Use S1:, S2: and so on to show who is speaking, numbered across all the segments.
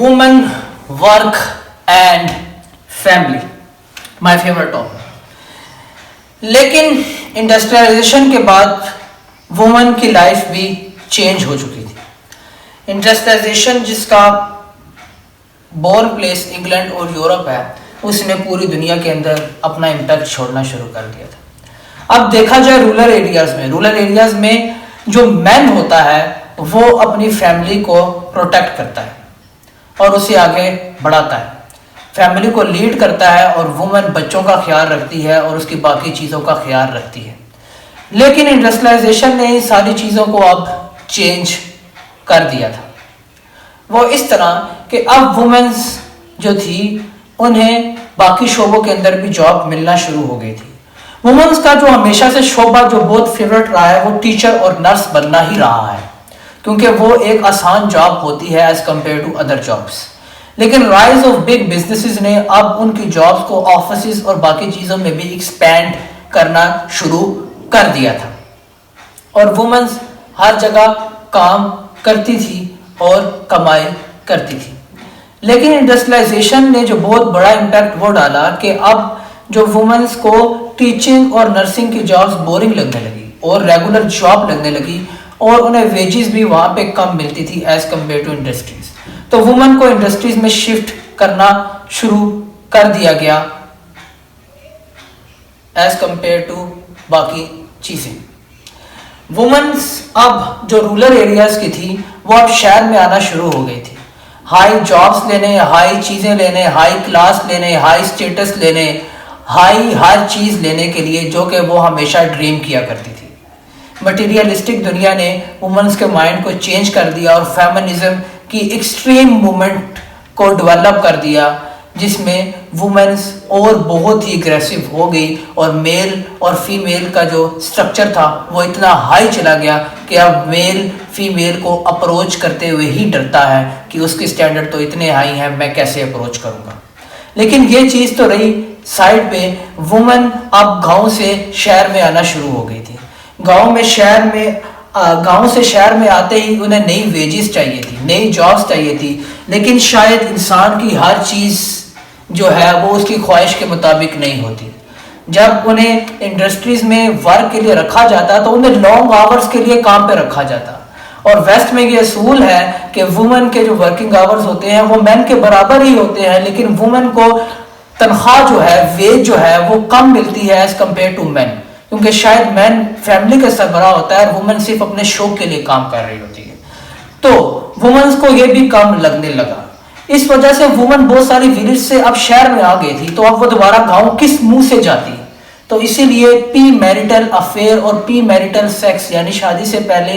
S1: Women work and family my favourite topic. لیکن industrialization کے بعد وومن کی لائف بھی چینج ہو چکی تھی. انڈسٹریلائزیشن جس کا بورن پلیس انگلینڈ اور یورپ ہے, اس نے پوری دنیا کے اندر اپنا امپیکٹ چھوڑنا شروع کر دیا تھا. اب دیکھا جائے رورل ایریاز میں جو مین ہوتا ہے وہ اپنی فیملی کو پروٹیکٹ کرتا ہے اور اسے آگے بڑھاتا ہے, فیملی کو لیڈ کرتا ہے, اور وومن بچوں کا خیال رکھتی ہے اور اس کی باقی چیزوں کا خیال رکھتی ہے. لیکن انڈسٹریلائزیشن نے ساری چیزوں کو اب چینج کر دیا تھا. وہ اس طرح کہ اب وومنز جو تھی انہیں باقی شعبوں کے اندر بھی جاب ملنا شروع ہو گئی تھی. وومنز کا جو ہمیشہ سے شعبہ جو بہت فیوریٹ رہا ہے وہ ٹیچر اور نرس بننا ہی رہا ہے, کیونکہ وہ ایک آسان جاب ہوتی ہے as compare to other jobs. لیکن رائز آف بگ بزنسز نے اب ان کی جابس کو آفسز اور باقی چیزوں میں بھی ایکسپینڈ کرنا شروع کر دیا تھا, اور وومنز ہر جگہ کام کرتی تھی اور کمائی کرتی تھی. لیکن انڈسٹریلائزیشن نے جو بہت بڑا امپیکٹ وہ ڈالا کہ اب جو وومنز کو ٹیچنگ اور نرسنگ کی جابس بورنگ لگنے لگی اور ریگولر جاب لگنے لگی, اور انہیں ویجز بھی وہاں پہ کم ملتی تھی ایز کمپیئر ٹو انڈسٹریز. تو وومن کو انڈسٹریز میں شفٹ کرنا شروع کر دیا گیا ایز کمپیئر ٹو باقی چیزیں. وومنس اب جو رورل ایریاز کی تھی وہ اب شہر میں آنا شروع ہو گئی تھی, ہائی جابس لینے, ہائی چیزیں لینے, ہائی کلاس لینے, ہائی اسٹیٹس لینے, ہائی ہر چیز لینے کے لیے جو کہ وہ ہمیشہ ڈریم کیا کرتی تھی. مٹیریلسٹک دنیا نے وومنس کے مائنڈ کو چینج کر دیا اور فیمنزم کی ایکسٹریم مومنٹ کو ڈیولپ کر دیا, جس میں وومنس اور بہت ہی اگریسو ہو گئی, اور میل اور فیمیل کا جو سٹرکچر تھا وہ اتنا ہائی چلا گیا کہ اب میل فیمیل کو اپروچ کرتے ہوئے ہی ڈرتا ہے کہ اس کی سٹینڈرڈ تو اتنے ہائی ہیں, میں کیسے اپروچ کروں گا. لیکن یہ چیز تو رہی سائڈ پہ, وومن اب گاؤں سے شہر میں آنا شروع ہو گئی تھی. گاؤں سے شہر میں آتے ہی انہیں نئی ویجز چاہیے تھی, نئی جابس چاہیے تھی, لیکن شاید انسان کی ہر چیز جو ہے وہ اس کی خواہش کے مطابق نہیں ہوتی. جب انہیں انڈسٹریز میں ورک کے لیے رکھا جاتا تو انہیں لانگ آورز کے لیے کام پہ رکھا جاتا, اور ویسٹ میں یہ اصول ہے کہ وومن کے جو ورکنگ آورز ہوتے ہیں وہ مین کے برابر ہی ہوتے ہیں, لیکن وومن کو تنخواہ جو ہے, ویج جو ہے وہ کم ملتی ہے ایز کمپیئر ٹو مین, کیونکہ شاید مین فیملی کا سربراہ ہوتا ہے اور وومن صرف اپنے شوق کے لیے کام کر رہی ہوتی ہے. تو وومنس کو یہ بھی کم لگنے لگا. اس وجہ سے وومن بہت ساری ولیج سے اب شہر میں آ گئی تھی, تو اب وہ دوبارہ گاؤں کس منہ سے جاتی. تو اسی لیے پی میریٹل افیئر اور پی میریٹل سیکس یعنی شادی سے پہلے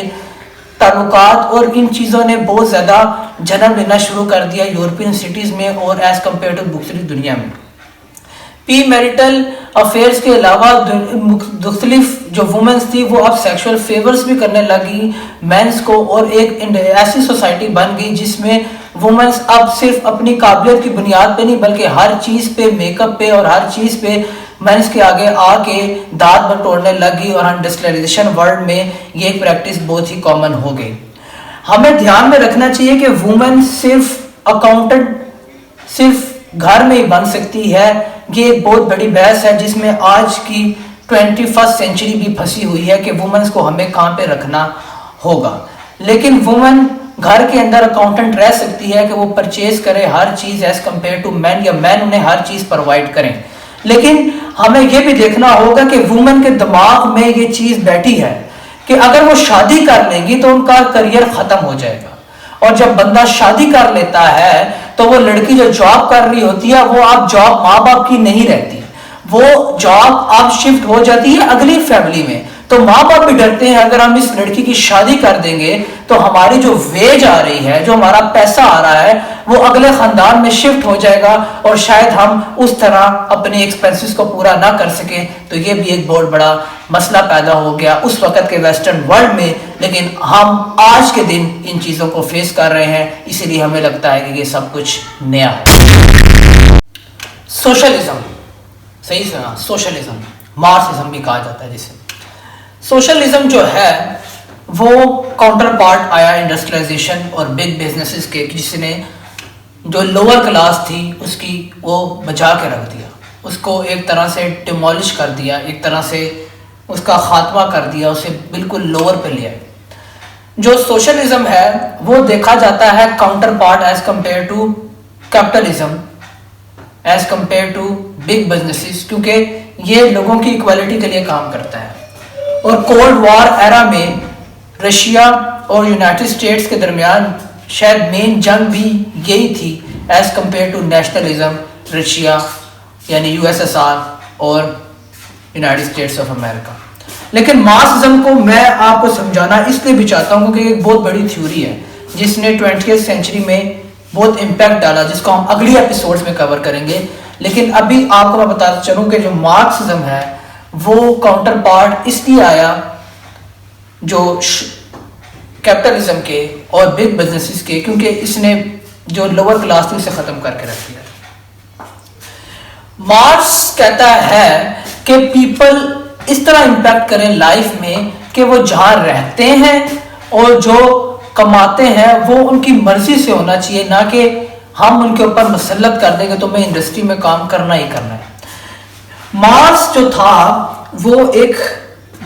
S1: تعلقات اور ان چیزوں نے بہت زیادہ جنم لینا شروع کر دیا یورپین سٹیز میں اور ایز کمپیئر ٹو دوسری دنیا میں. پی میریٹل افیئرز کے علاوہ مختلف جو وومنس تھی وہ اب سیکشول فیورز بھی کرنے لگی مینس کو, اور ایک ایسی سوسائٹی بن گئی جس میں وومنس اب صرف اپنی قابلیت کی بنیاد پہ نہیں بلکہ ہر چیز پہ, میک اپ پہ اور ہر چیز پہ مینس کے آگے آ کے دانت بٹورنے لگی, اور انڈسٹریلائزیشن ورلڈ میں یہ ایک پریکٹس بہت ہی کامن ہو گئی. ہمیں دھیان میں رکھنا چاہیے کہ وومن صرف اکاؤنٹنٹ صرف گھر میں ہی بن سکتی ہے. یہ ایک بہت بڑی بحث ہے جس میں آج کی 21st سینچری بھی پھنسی ہوئی ہے کہ وومنس کو ہمیں کہاں پہ رکھنا ہوگا. لیکن وومن گھر کے اندر اکاؤنٹنٹ رہ سکتی ہے کہ وہ پرچیز کرے ہر چیز ایز کمپیئر ٹو مین, یا مین انہیں ہر چیز پرووائڈ کریں. لیکن ہمیں یہ بھی دیکھنا ہوگا کہ وومن کے دماغ میں یہ چیز بیٹھی ہے کہ اگر وہ شادی کر لیں گی تو ان کا کریئر ختم ہو جائے گا, اور جب بندہ شادی کر لیتا ہے تو وہ لڑکی جو جاب کر رہی ہوتی ہے وہ اب جاب ماں باپ کی نہیں رہتی, وہ جاب اب شفٹ ہو جاتی ہے اگلی فیملی میں. تو ماں باپ بھی ڈرتے ہیں اگر ہم اس لڑکی کی شادی کر دیں گے تو ہماری جو ویج آ رہی ہے, جو ہمارا پیسہ آ رہا ہے وہ اگلے خاندان میں شفٹ ہو جائے گا, اور شاید ہم اس طرح اپنے ایکسپینسز کو پورا نہ کر سکیں. تو یہ بھی ایک بہت بڑا مسئلہ پیدا ہو گیا اس وقت کے ویسٹرن ورلڈ میں, لیکن ہم آج کے دن ان چیزوں کو فیس کر رہے ہیں, اسی لیے ہمیں لگتا ہے کہ یہ سب کچھ نیا ہے. سوشلزم, صحیح سنا, سوشلزم, مارکسزم بھی کہا جاتا ہے جسے. سوشلزم جو ہے وہ کاؤنٹر پارٹ آیا انڈسٹریلائزیشن اور بگ بزنسز کے, جس نے جو لوور کلاس تھی اس کی وہ بچا کے رکھ دیا، اس کو ایک طرح سے ڈیمولش کر دیا، ایک طرح سے اس کا خاتمہ کر دیا، اسے بالکل لوور پہ لیا۔ جو سوشلزم ہے وہ دیکھا جاتا ہے counterpart as compare to capitalism, as compare to big businesses, کیونکہ یہ لوگوں کی ایکویلٹی کے لیے کام کرتا ہے۔ اور کولڈ وار ایرا میں رشیا اور یونائٹڈ اسٹیٹس کے درمیان شاید مین جنگ بھی یہی تھی as compare to nationalism, Russia یعنی یو ایس ایس آر اور یونائٹڈ اسٹیٹس آف امریکہ۔ لیکن مارکسزم کو میں آپ کو سمجھانا اس لیے بھی چاہتا ہوں کیونکہ ایک بہت بڑی تھیوری ہے جس نے 20th سینچری میں بہت امپیکٹ ڈالا، جس کو ہم اگلی ایپیسوڈز میں کور کریں گے۔ لیکن ابھی آپ کو میں بتاتا چلوں کہ جو مارکسزم ہے وہ کاؤنٹر پارٹ اس لیے آیا جو کیپٹلزم کے اور بگ بزنسز کے، کیونکہ اس نے جو لوور کلاس تھی اسے ختم کر کے رکھ دیا۔ مارکس کہتا ہے کہ پیپل اس طرح امپیکٹ کریں لائف میں کہ وہ جہاں رہتے ہیں اور جو کماتے ہیں وہ ان کی مرضی سے ہونا چاہیے، نہ کہ ہم ان کے اوپر مسلط کر دیں کہ تمہیں انڈسٹری میں کام کرنا ہی کرنا ہے۔ مارکس جو تھا وہ ایک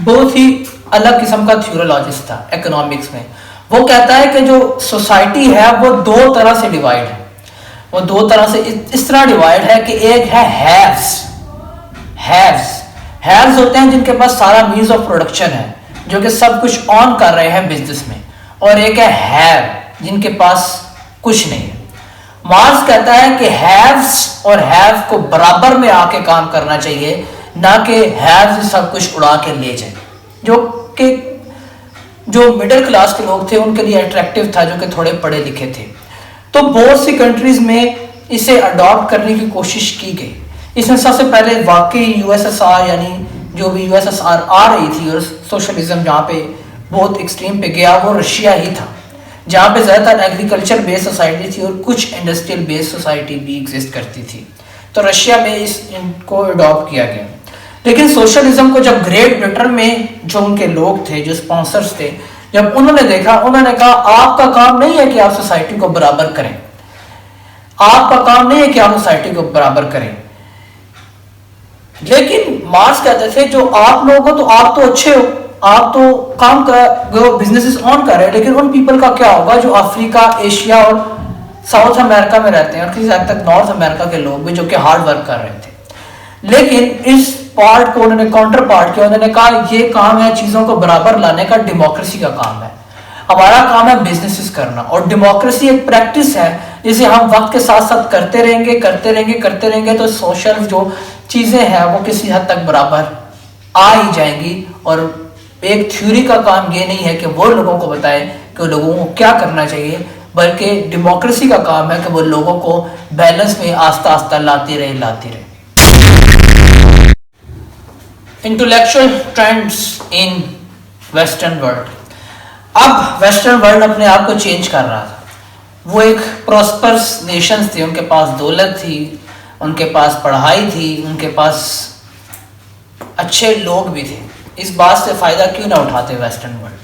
S1: بہت ہی الگ قسم کا تھیورولوجسٹ تھا اکنامکس میں۔ وہ کہتا ہے کہ جو سوسائٹی ہے وہ دو طرح سے ڈیوائڈ ہے، وہ دو طرح سے اس طرح ڈیوائڈ ہے کہ ایک ہے ہیوز ہوتے ہیں جن کے پاس سارا مینز آف پروڈکشن ہے، جو کہ سب کچھ آن کر رہے ہیں بزنس میں، اور ایک ہے ہیو جن کے پاس کچھ نہیں ہے۔ مارکس کہتا ہے کہ ہیوز اور ہیو کو برابر میں آ کے کام کرنا چاہیے، نہ کہ ہیوز سب کچھ اڑا کے لے جائیں، جو کہ جو مڈل کلاس کے لوگ تھے ان کے لیے اٹریکٹیو تھا، جو کہ تھوڑے پڑھے لکھے تھے۔ تو بہت سی کنٹریز میں اسے اڈاپٹ کرنے کی کوشش کی گئی۔ اس میں سب سے پہلے واقعی یو ایس ایس آر، یعنی جو بھی یو ایس ایس آر آ رہی تھی اور سوشلزم جہاں پہ بہت ایکسٹریم پہ گیا وہ رشیا ہی تھا، جہاں پہ زیادہ تر ایگریکلچر بیس سوسائٹی تھی اور کچھ انڈسٹریل بیس سوسائٹی بھی ایگزسٹ کرتی تھی۔ تو رشیا میں ان کو اڈاپٹ کیا گیا۔ لیکن سوشلزم کو جب گریٹ برٹن میں جو ان کے لوگ تھے، جو اسپانسرز تھے، جب انہوں نے دیکھا، انہوں نے کہا آپ کا کام نہیں ہے کہ آپ سوسائٹی کو برابر کریں، آپ کا کام نہیں ہے کہ آپ سوسائٹی کو برابر کریں۔ لیکن مارکس کہتے تھے جو آپ لوگ ہو تو آپ تو اچھے ہو، آپ تو کام کر بزنسز آن کر رہے ہیں، لیکن ان پیپل کا کیا ہوگا جو افریقہ، ایشیا اور ساؤتھ امریکہ میں رہتے ہیں، اور کسی حد تک نارتھ امریکہ کے لوگ بھی جو کہ ہارڈ ورک کر رہے تھے۔ لیکن اس پارٹ کو انہوں نے کاؤنٹر پارٹ کیا، انہوں نے کہا یہ کام ہے چیزوں کو برابر لانے کا، ڈیموکریسی کا کام ہے، ہمارا کام ہے بزنسز کرنا، اور ڈیموکریسی ایک پریکٹس ہے جسے ہم وقت کے ساتھ ساتھ کرتے رہیں گے تو سوشل جو چیزیں ہیں وہ کسی حد تک برابر آ ہی جائیں گی۔ اور ایک تھیوری کا کام یہ نہیں ہے کہ وہ لوگوں کو بتائے کہ لوگوں کو کیا کرنا چاہیے، بلکہ ڈیموکریسی کا کام ہے کہ وہ لوگوں کو بیلنس میں آہستہ آہستہ لاتے رہے۔ Intellectual trends in western world. اب ویسٹرن ورلڈ اپنے آپ کو چینج کر رہا تھا۔ وہ ایک پراسپرس نیشنز تھے، ان کے پاس دولت تھی، ان کے پاس پڑھائی تھی، ان کے پاس اچھے لوگ بھی تھے۔ اس بات سے فائدہ کیوں نہ اٹھاتے ویسٹرن ورلڈ؟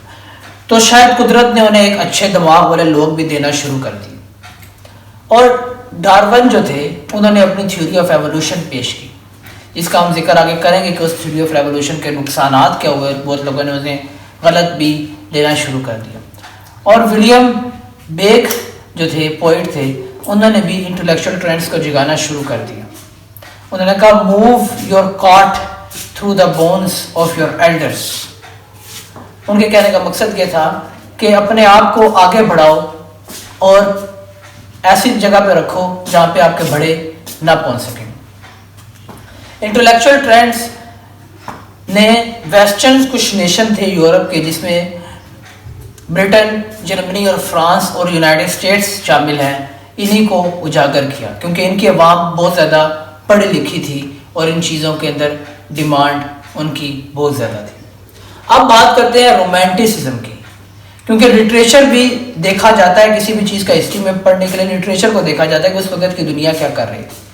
S1: تو شاید قدرت نے انہیں ایک اچھے دماغ والے لوگ بھی دینا شروع کر دی، اور ڈارون جو تھے انہوں نے اپنی تھیوری آف ایوولوشن پیش کی، جس کا ہم ذکر آگے کریں گے کہ اس تھیوری آف ایوولوشن کے نقصانات کیا ہوئے، بہت لوگوں نے انہیں غلط بھی لینا شروع کر دیا۔ اور ولیم بیک جو تھے پوئٹ تھے، انہوں نے بھی انٹلیکچوئل ٹرینڈز کو جگانا شروع کر دیا۔ انہوں نے کہا move your cart through the bones of your elders. ان کے کہنے کا مقصد یہ تھا کہ اپنے آپ کو آگے بڑھاؤ اور ایسی جگہ پہ رکھو جہاں پہ آپ کے بڑے نہ پہنچ سکیں۔ انٹلیکچوئل ٹرینڈز نے ویسٹرن کچھ نیشن تھے یورپ کے، جس میں برٹن، جرمنی اور فرانس اور یونائٹڈ اسٹیٹس شامل ہیں، انہی کو اجاگر کیا، کیونکہ ان کی عوام بہت زیادہ پڑھی لکھی تھی اور ان چیزوں کے اندر ڈیمانڈ ان کی بہت زیادہ تھی۔ اب بات کرتے ہیں رومانٹسزم کی، کیونکہ لٹریچر بھی دیکھا جاتا ہے، کسی بھی چیز کا ہسٹری میں پڑھنے کے لیے لٹریچر کو دیکھا جاتا ہے کہ اس وقت کی دنیا کیا کر رہی ہے۔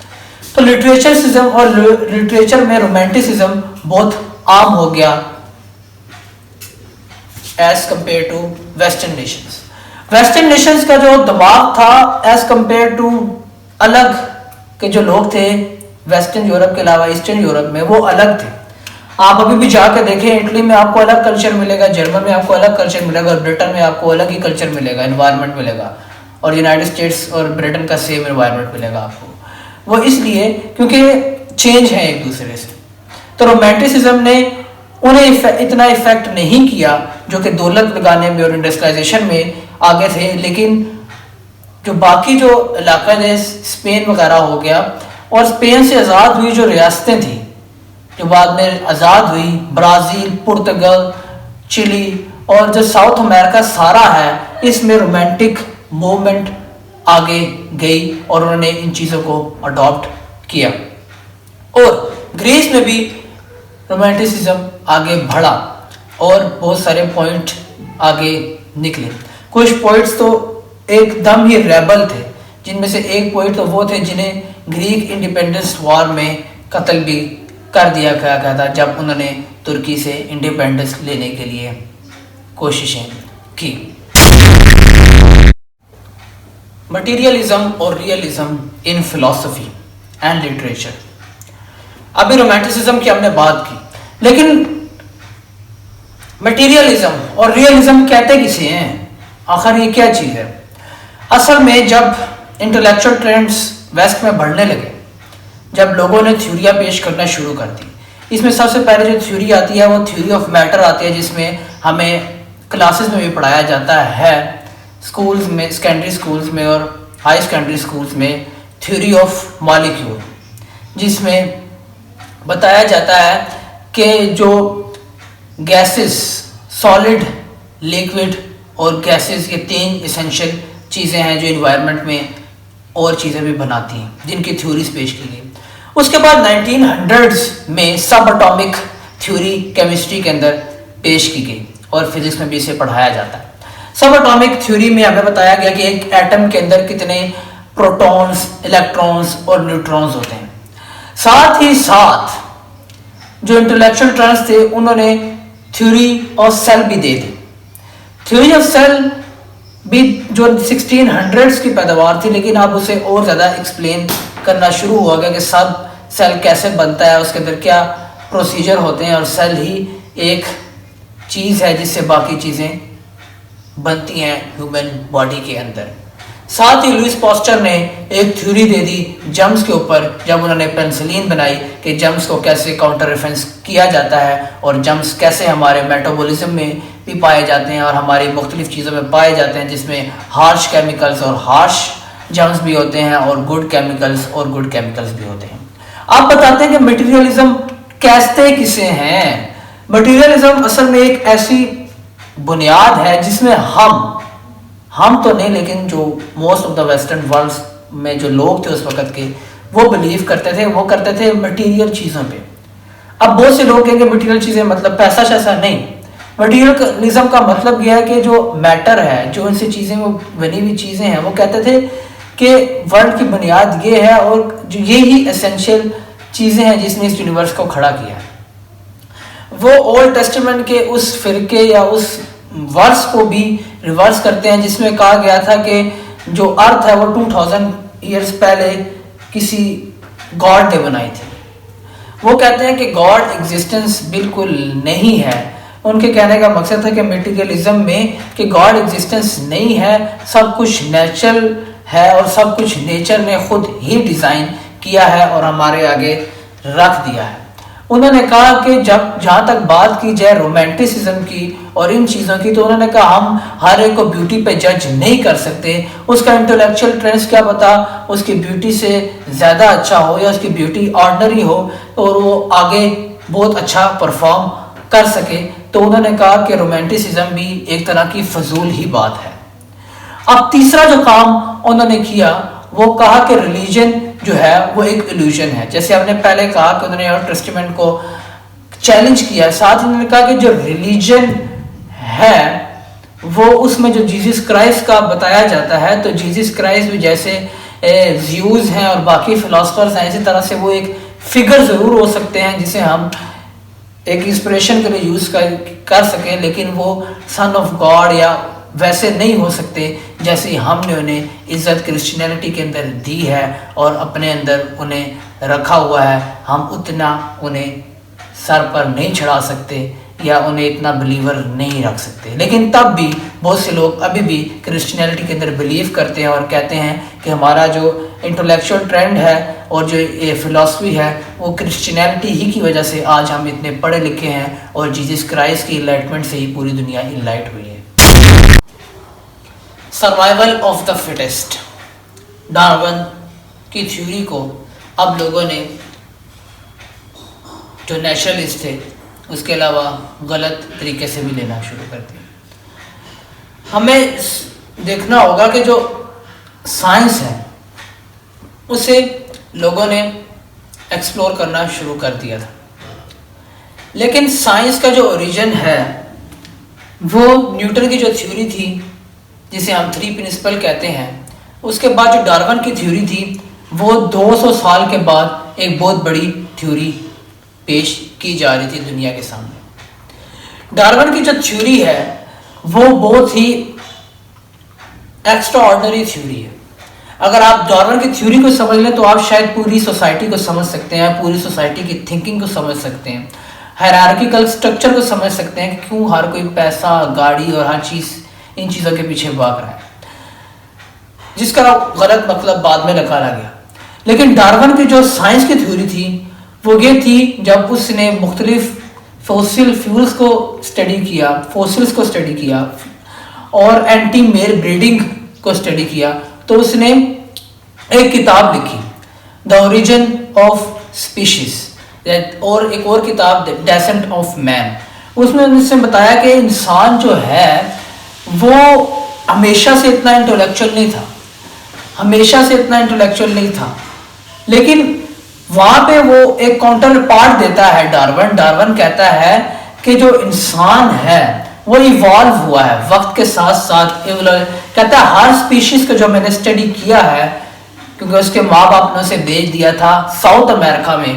S1: تو لٹریچرزم اور لٹریچر میں رومانٹسزم بہت عام ہو گیا as compare to western nations. Western nations کا جو دماغ تھا ایز کمپیئر ٹو الگ کے جو لوگ تھے ویسٹرن یورپ کے علاوہ ایسٹرن یورپ میں، وہ الگ تھے. آپ ابھی بھی جا کے دیکھیں، اٹلی میں آپ کو الگ کلچر ملے گا، جرمن میں آپ کو الگ کلچر ملے گا، اور برٹن میں آپ کو الگ ہی کلچر ملے گا، انوائرمنٹ ملے گا، اور یونائٹڈ اسٹیٹس اور برٹن کا سیم انوائرمنٹ ملے گا آپ کو. وہ اس لیے کیونکہ چینج ہیں ایک دوسرے سے. تو رومانٹسزم نے انہیں اتنا افیکٹ نہیں کیا جو کہ دولت لگانے میں اور انڈسٹریلائزیشن میں آگے تھے، لیکن جو باقی جو علاقہ ہے اسپین وغیرہ ہو گیا، اور اسپین سے آزاد ہوئی جو ریاستیں تھیں جو بعد میں آزاد ہوئی، برازیل، پرتگال، چلی اور جو ساؤتھ امریکہ سارا ہے، اس میں رومانٹک موومنٹ آگے گئی اور انہوں نے ان چیزوں کو اڈاپٹ کیا. اور گریس میں بھی رومانٹسزم آگے بڑھا اور بہت سارے پوائنٹ آگے نکلے. کچھ پوائنٹس تو ایک دم ہی ریبل تھے، جن میں سے ایک پوائنٹ تو وہ تھے جنہیں گریک انڈیپینڈنس وار میں قتل بھی کر دیا گیا تھا جب انہوں نے ترکی سے انڈیپینڈنس لینے کے لیے کوششیں کی. مٹیریلزم اور ریئلزم ان فلسفی اینڈ لٹریچر. ابھی رومانٹسزم کی ہم نے بات کی، لیکن مٹیریلزم اور ریئلزم کہتے کسے ہیں؟ آخر یہ کیا چیز ہے؟ اصل میں جب انٹلیکچوئل ٹرینڈز ویسٹ میں بڑھنے لگے، جب لوگوں نے تھیوریاں پیش کرنا شروع کر دی، اس میں سب سے پہلے جو تھیوری آتی ہے وہ تھیوری آف میٹر آتی ہے، جس میں ہمیں کلاسز میں بھی پڑھایا جاتا ہے، سکولز میں، سیکنڈری سکولز میں اور ہائی سیکنڈری سکولز میں، تھیوری آف مالیکیول، جس میں بتایا جاتا ہے کہ جو گیسز، سالڈ، لیکوڈ اور گیسز، یہ تین اسینشل چیزیں ہیں جو انوائرمنٹ میں اور چیزیں بھی بناتی ہیں، جن کی تھیوریز پیش کی گئی. اس کے بعد 1900s میں سب اٹامک تھیوری کیمسٹری کے اندر پیش کی گئی اور فزکس میں بھی اسے پڑھایا جاتا ہے. سب اٹامک تھیوری میں ہمیں بتایا گیا کہ ایک ایٹم کے اندر کتنے پروٹونز، الیکٹرونز اور نیوٹرونز ہوتے ہیں. ساتھ ہی ساتھ جو انٹلیکچوئل ٹرانس تھے انہوں نے تھیوری آف سیل بھی دے دی. تھیوری آف سیل بھی جو 1600s کی پیداوار تھی، لیکن اب اسے اور زیادہ ایکسپلین کرنا شروع ہوا گیا کہ سب سیل کیسے بنتا ہے، اس کے اندر کیا پروسیجر ہوتے ہیں، اور سیل ہی ایک چیز ہے جس سے باقی چیزیں بنتی ہیں ہیومن باڈی کے اندر. ساتھ ہی لوئس پاسچر نے ایک تھیوری دے دی جرمز کے اوپر، جب انہوں نے پینسلین بنائی کہ جرمز کو کیسے کاؤنٹر ریفرنس کیا جاتا ہے اور جرمز کیسے ہمارے میٹابولزم میں بھی پائے جاتے ہیں اور ہماری مختلف چیزوں میں پائے جاتے ہیں، جس میں ہارش کیمیکلز اور ہارش جرمز بھی ہوتے ہیں اور گڈ کیمیکلز اور گڈ کیمیکلز بھی ہوتے ہیں. آپ بتاتے ہیں کہ مٹیریلزم کہتے کسے ہیں؟ مٹیریلزم اصل میں ایک ایسی بنیاد ہے جس میں ہم تو نہیں، لیکن جو most of the western world میں جو لوگ تھے اس وقت کے، وہ بلیو کرتے تھے، وہ کرتے تھے مٹیریل چیزوں پہ. اب بہت سے لوگ کہیں گے مٹیریل چیزیں مطلب پیسہ شیسا، نہیں. مٹیریلزم کا مطلب یہ ہے کہ جو میٹر ہے، جو ان سے چیزیں وہ بنی ہوئی چیزیں ہیں، وہ کہتے تھے کہ ورلڈ کی بنیاد یہ ہے اور جو یہی اسینشیل چیزیں ہیں جس نے اس یونیورس کو کھڑا کیا ہے. وہ اولڈ ٹیسٹمنٹ کے اس فرقے یا اس ورس کو بھی ریورس کرتے ہیں جس میں کہا گیا تھا کہ جو ارتھ ہے وہ 2000 ایئرز پہلے کسی گاڈ نے بنائی تھی. وہ کہتے ہیں کہ گاڈ ایگزسٹنس بالکل نہیں ہے. ان کے کہنے کا مقصد تھا کہ میٹیریلزم میں کہ گاڈ ایگزسٹنس نہیں ہے، سب کچھ نیچرل ہے اور سب کچھ نیچر نے خود ہی ڈیزائن کیا ہے اور ہمارے آگے رکھ دیا ہے. انہوں نے کہا کہ جہاں تک بات کی جائے رومانٹسزم کی اور ان چیزوں کی، تو انہوں نے کہا ہم ہر ایک کو بیوٹی پہ جج نہیں کر سکتے. اس کا انٹلیکچوئل ٹرینڈز کیا پتا اس کی بیوٹی سے زیادہ اچھا ہو یا اس کی بیوٹی آرڈنری ہو اور وہ آگے بہت اچھا پرفارم کر سکے. تو انہوں نے کہا کہ رومانٹسزم بھی ایک طرح کی فضول ہی بات ہے. اب تیسرا جو کام انہوں نے کیا وہ کہا کہ ریلیجن جو ہے وہ ایک ایلیوژن ہے. جیسے ہم نے پہلے کہا کہ انہوں نے اولڈ ٹیسٹمنٹ کو چیلنج کیا، ساتھ ہی انہوں نے کہا کہ جو ریلیجن ہے وہ اس میں جو جیزس کرائسٹ کا بتایا جاتا ہے، تو جیزس کرائسٹ بھی جیسے زیوز ہیں اور باقی فلاسفرز ہیں، اسی طرح سے وہ ایک فگر ضرور ہو سکتے ہیں جسے ہم ایک انسپریشن کے لیے یوز کر سکیں، لیکن وہ سن آف گاڈ یا ویسے نہیں ہو سکتے جیسے ہم نے انہیں عزت کرسچینٹی کے اندر دی ہے اور اپنے اندر انہیں رکھا ہوا ہے. ہم اتنا انہیں سر پر نہیں چڑھا سکتے یا انہیں اتنا بلیور نہیں رکھ سکتے. لیکن تب بھی بہت سے لوگ ابھی بھی کرسچینٹی کے اندر بلیو کرتے ہیں اور کہتے ہیں کہ ہمارا جو انٹلیکچوئل ٹرینڈ ہے اور جو یہ فلاسفی ہے وہ کرسچینٹی ہی کی وجہ سے آج ہم اتنے پڑھے لکھے ہیں اور جیزس کرائسٹ کی انلائٹمنٹ سے ہی پوری دنیا انلائٹ ہوئی ہے. Survival of the fittest, Darwin کی تھیوری کو اب لوگوں نے جو نیچرلسٹ تھے اس کے علاوہ غلط طریقے سے بھی لینا شروع کر دیا. ہمیں دیکھنا ہوگا کہ جو سائنس ہے اسے لوگوں نے ایکسپلور کرنا شروع کر دیا تھا، لیکن سائنس کا جو اوریجن ہے وہ نیوٹن کی جو تھیوری تھی جسے ہم 3 پرنسپل کہتے ہیں، اس کے بعد جو ڈارون کی تھیوری تھی وہ 200 سال کے بعد ایک بہت بڑی تھیوری پیش کی جا رہی تھی دنیا کے سامنے. ڈارون کی جو تھیوری ہے وہ بہت ہی ایکسٹرا آرڈنری تھیوری ہے. اگر آپ ڈارون کی تھیوری کو سمجھ لیں تو آپ شاید پوری سوسائٹی کو سمجھ سکتے ہیں، پوری سوسائٹی کی تھنکنگ کو سمجھ سکتے ہیں، ہائرارکیکل سٹرکچر کو سمجھ سکتے ہیں کہ کیوں ہر کوئی پیسہ، گاڑی اور ہر چیز ان چیزوں کے پیچھے بھاگ رہا ہے، جس کا غلط مطلب بعد میں نکالا گیا. لیکن ڈارون کی جو سائنس کی تھیوری تھی وہ یہ تھی، جب اس نے مختلف فوسل فیولز کو اسٹڈی کیا، فوسلز کو اسٹڈی کیا اور اینٹی میل بریڈنگ کو اسٹڈی کیا، تو اس نے ایک کتاب لکھی دا اوریجن آف اسپیشیز، اور ایک اور کتاب ڈیسنٹ آف مین. اس میں اس نے بتایا کہ انسان جو ہے وہ ہمیشہ سے اتنا انٹلیکچوئل نہیں تھا، لیکن وہاں پہ وہ ایک کاؤنٹر پارٹ دیتا ہے ڈارون کہتا ہے کہ جو انسان ہے وہ ایوالو ہوا ہے وقت کے ساتھ ساتھ. کہتا ہے ہر اسپیشیز کو جو میں نے اسٹڈی کیا ہے، کیونکہ اس کے ماں باپ نے اسے بھیج دیا تھا ساؤتھ امریکہ میں،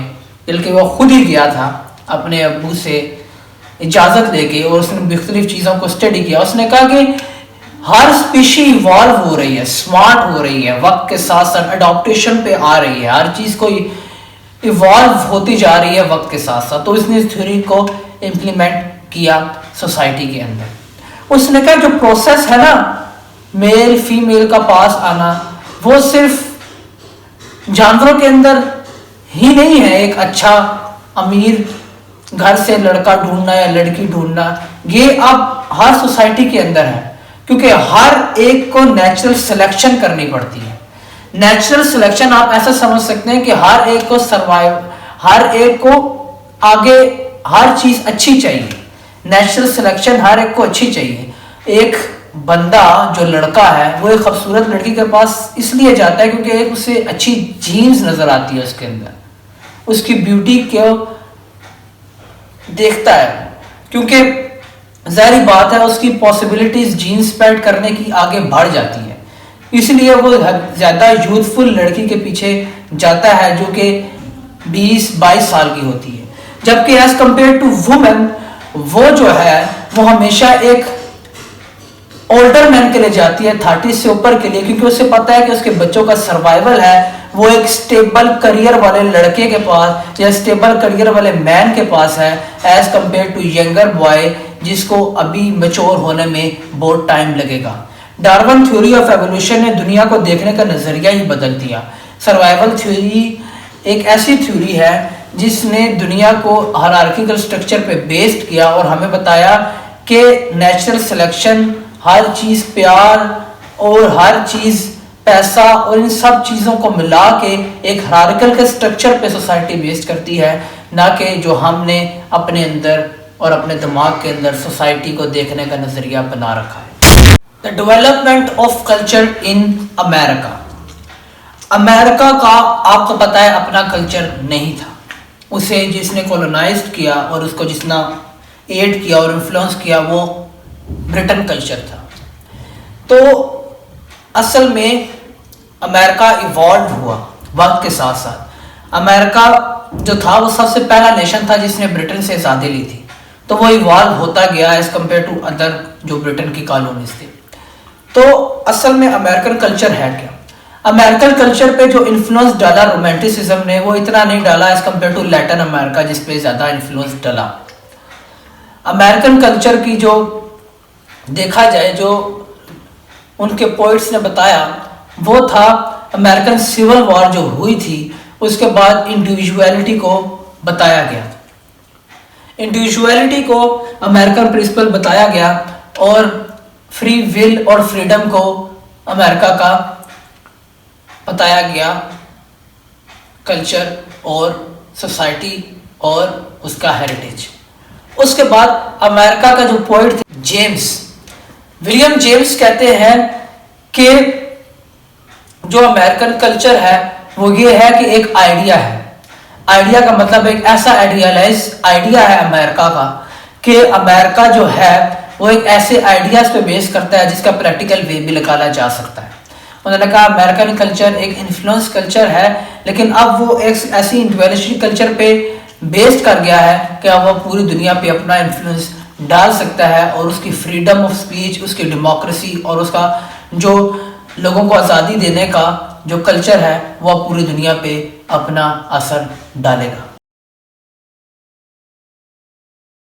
S1: بلکہ وہ خود ہی گیا تھا اپنے ابو سے اجازت لے کے، اور اس نے مختلف چیزوں کو اسٹڈی کیا. اس نے کہا کہ ہر اسپیشی ایوالو ہو رہی ہے، سمارٹ ہو رہی ہے، وقت کے ساتھ ساتھ اڈاپٹیشن پہ آ رہی ہے، ہر چیز کو ایوالو ہوتی جا رہی ہے وقت کے ساتھ ساتھ. تو اس نے اس تھیوری کو امپلیمنٹ کیا سوسائٹی کے اندر. اس نے کہا جو پروسیس ہے نا میل فیمیل کا پاس آنا، وہ صرف جانوروں کے اندر ہی نہیں ہے، ایک اچھا امیر گھر سے لڑکا ڈھونڈنا یا لڑکی ڈھونڈنا، یہ اب ہر سوسائٹی کے اندر ہے، کیونکہ ہر ایک کو نیچرل سلیکشن کرنی پڑتی ہے. نیچرل سلیکشن آپ ایسا سمجھ سکتے ہیں کہ ہر ایک کو سروائیو، ہر ایک کو آگے ہر چیز اچھی چاہیے. نیچرل سلیکشن ہر ایک کو اچھی چاہیے. ایک بندہ جو لڑکا ہے وہ ایک خوبصورت لڑکی کے پاس اس لیے جاتا ہے کیونکہ اسے اچھی جینز نظر آتی ہے، اس کے اندر اس کی بیوٹی کو دیکھتا ہے، کیونکہ ظاہری بات ہے اس کی پاسبلٹیز جین اسپیڈ کرنے کی آگے بڑھ جاتی ہے، اس لیے وہ زیادہ یوتھفل لڑکی کے پیچھے جاتا ہے جو کہ 20-22 سال کی ہوتی ہے. جبکہ ایز کمپیئر ٹو وومن وہ جو ہے وہ ہمیشہ ایک اولڈر مین کے لیے جاتی ہے، 30 سے اوپر کے لیے، کیونکہ اسے پتا ہے کہ اس کے بچوں کا سروائیول ہے. وہ ایک سٹیبل کریئر والے لڑکے کے پاس یا سٹیبل کریئر والے مین کے پاس ہے as compare to younger boy جس کو ابھی میچور ہونے میں بہت ٹائم لگے گا. ڈارون تھیوری آف ایوولوشن نے دنیا کو دیکھنے کا نظریہ ہی بدل دیا. سروائیول تھیوری ایک ایسی تھیوری ہے جس نے دنیا کو ہائرارکیکل سٹرکچر پہ بیسڈ کیا اور ہمیں بتایا کہ نیچرل سلیکشن ہر چیز پیار اور ہر چیز پیسہ اور ان سب چیزوں کو ملا کے ایک ہائرارکیکل کے سٹرکچر پہ سوسائٹی بیسڈ کرتی ہے، نہ کہ جو ہم نے اپنے اندر اور اپنے دماغ کے اندر سوسائٹی کو دیکھنے کا نظریہ بنا رکھا ہے. The development of culture in America. امریکہ کا آپ کو پتا ہے اپنا کلچر نہیں تھا. اسے جس نے کولونائزڈ کیا اور اس کو جس نے ایڈ کیا اور انفلوئنس کیا وہ برٹن کلچر تھا. تو اصل میں امریکہ ایوالو ہوا وقت کے ساتھ ساتھ. امریکہ جو تھا وہ سب سے پہلا نیشن تھا جس نے برٹن سے آزادی لی تھی، تو وہ ایوالو ہوتا گیا ایز کمپیئر ٹو ادر جو برٹن کی کالونیز تھے. تو اصل میں امریکن کلچر ہے کیا؟ امریکن کلچر پہ جو انفلوئنس ڈالا رومانٹسزم نے وہ اتنا نہیں ڈالا ایز کمپیئر ٹو لیٹن امریکہ جس پہ زیادہ انفلوئنس ڈالا. امریکن کلچر کی جو دیکھا جائے جو ان کے پوئٹس نے بتایا وہ تھا امریکن سول وار جو ہوئی تھی اس کے بعد انڈیویجویلٹی کو بتایا گیا. انڈیویجویلٹی کو امریکن پرنسپل بتایا گیا اور فری ول اور فریڈم کو امریکہ کا بتایا گیا کلچر اور سوسائٹی اور اس کا ہیریٹیج. اس کے بعد امریکہ کا جو پوئٹ تھے ولیم جیمس کہتے ہیں کہ جو امریکن کلچر ہے وہ یہ ہے کہ ایک آئیڈیا ہے. آئیڈیا کا مطلب ایک ایسا آئیڈیالائز آئیڈیا ہے امریکہ کا کہ امریکہ جو ہے وہ ایک ایسے آئیڈیاز پہ بیس کرتا ہے جس کا پریکٹیکل وے بھی نکالا جا سکتا ہے. انہوں نے کہا امریکن کلچر ایک انفلوئنس کلچر ہے لیکن اب وہ ایک ایسی انڈیویجویلسٹک کلچر پہ بیسڈ کر گیا ہے کہ اب وہ پوری دنیا پہ اپنا انفلوئنس ڈال سکتا ہے اور اس کی فریڈم آف سپیچ اس کی ڈیموکریسی اور اس کا جو لوگوں کو آزادی دینے کا جو کلچر ہے وہ پوری دنیا پہ اپنا اثر ڈالے گا.